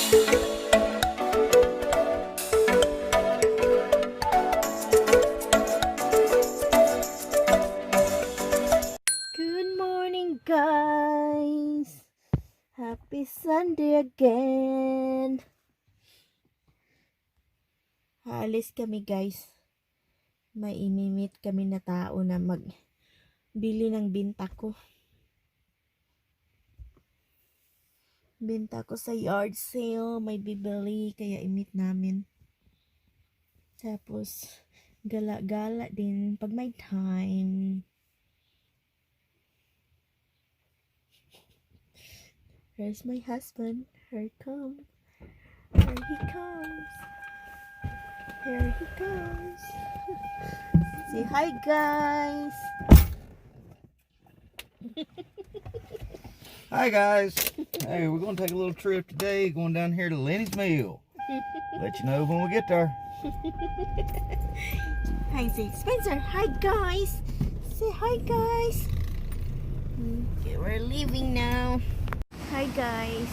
Good morning, guys. Happy Sunday again. Haalis kami, guys. May imimit kami na tao na magbili ng binta ko. Binta ko sa yard sale. May bibili, kaya imit namin. Tapos, gala-gala din pag may time. Here's my husband. Here he comes. Here he comes. Here he comes. Say hi, guys. Hi guys. Hey, we're gonna take a little trip today, going down here to Lenny's Mill. Let you know when we get there. Hi, say Spencer. Hi, guys. Say hi, guys. Okay, we're leaving now. Hi, guys.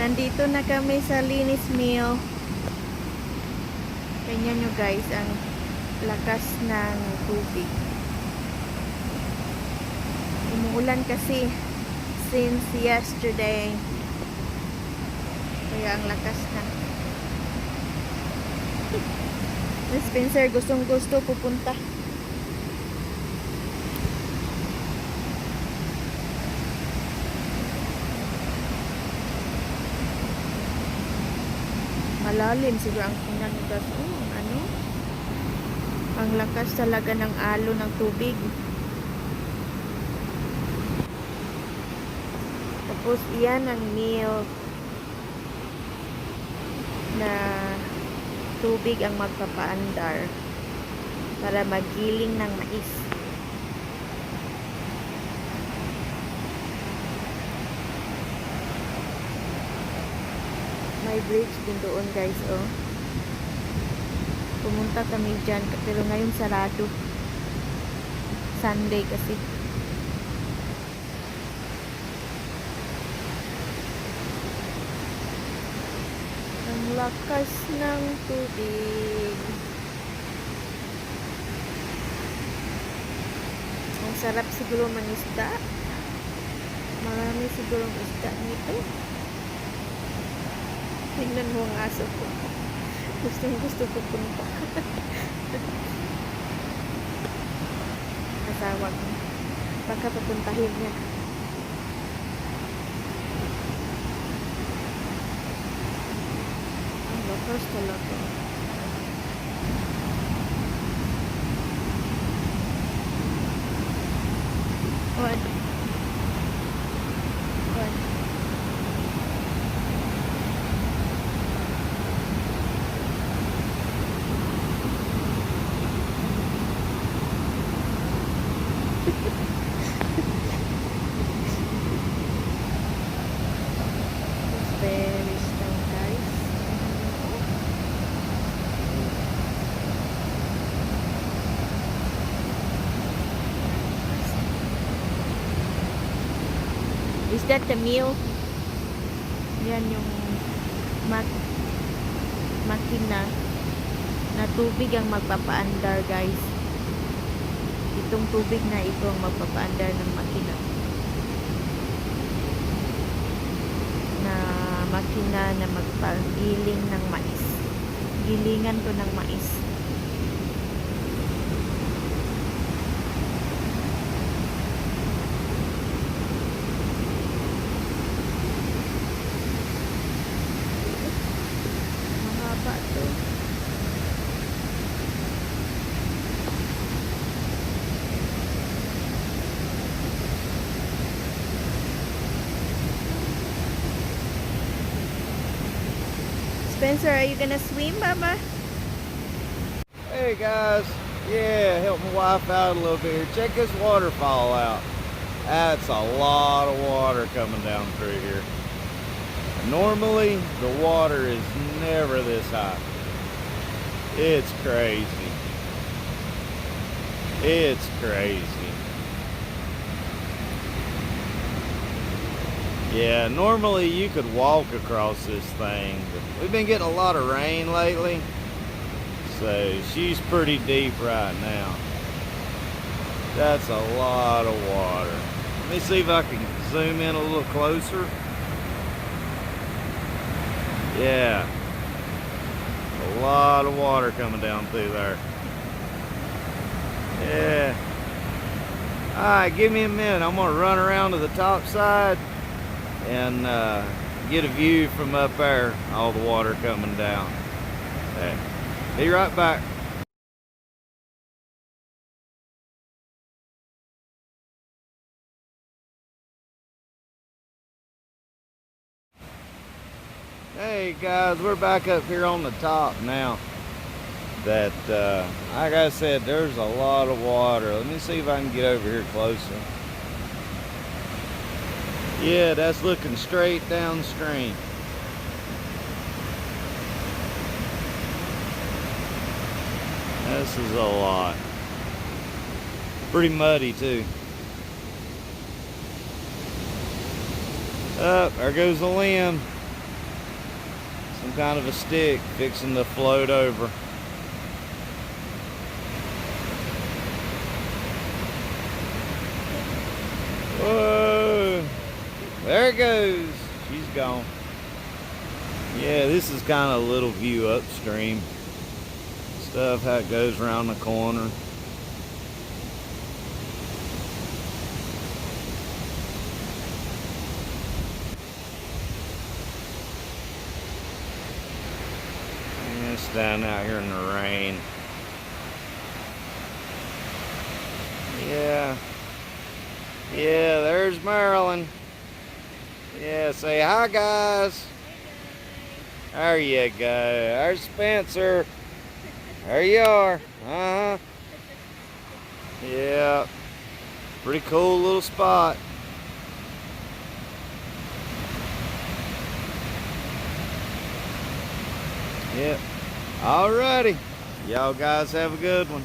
Nandito na kami sa Lenny's Mill. Tingnan nyo, guys, ang lakas ng tubig. Umuulan kasi since yesterday. Kaya ang lakas na. Spencer, gustong-gusto pupunta. Malalim siguro ang tingnan nyo, guys. Ano? Ang lakas talaga ng alo ng tubig. Tapos iyan ang milk na tubig ang magpapaandar para magiling ng mais. May bridge din doon, guys, oh. Pumunta kami dyan, pero ngayon sarado. Sunday kasi. Ang lakas ng tubig. Ang sarap siguro mangisda. Marami siguro ang isda nito. Tingnan mo ang aso ko. Gusto pupunta. Asawa ko. Baka papuntahin niya. Ang lakas talaga. What? Very strong, guys. Is that the mill? Yan yung makina na tubig ang magpapaandar, guys. Itong tubig na ito ang magpapaandar ng makina. Makina na magpagiling ng mais. Gilingan to ng mais. Mahaba to. Spencer, are you gonna swim, Baba? Hey guys. Yeah, help my wife out a little bit here. Check this waterfall out. That's a lot of water coming down through here. Normally, the water is never this high. It's crazy. It's crazy. Yeah, normally you could walk across this thing, but we've been getting a lot of rain lately, so she's pretty deep right now. That's a lot of water. Let me see if I can zoom in a little closer. Yeah, a lot of water coming down through there. Yeah. All right, give me a minute. I'm gonna run around to the top side and get a view from up there, all the water coming down. Okay. Be right back. Hey guys, we're back up here on the top now. That, like I said, there's a lot of water. Let me see if I can get over here closer. Yeah, that's looking straight downstream. This is a lot. Pretty muddy too. Oh, there goes the limb. Some kind of a stick fixing to float over. Whoa! There it goes. She's gone. Yeah, this is kind of a little view upstream. Stuff how it goes around the corner. And it's down out here in the rain. Yeah. Yeah, there's Marilyn. Yeah, say hi, guys. There you go. There's Spencer. There you are. Uh-huh. Yeah. Pretty cool little spot. Yep. Alrighty. Y'all guys have a good one.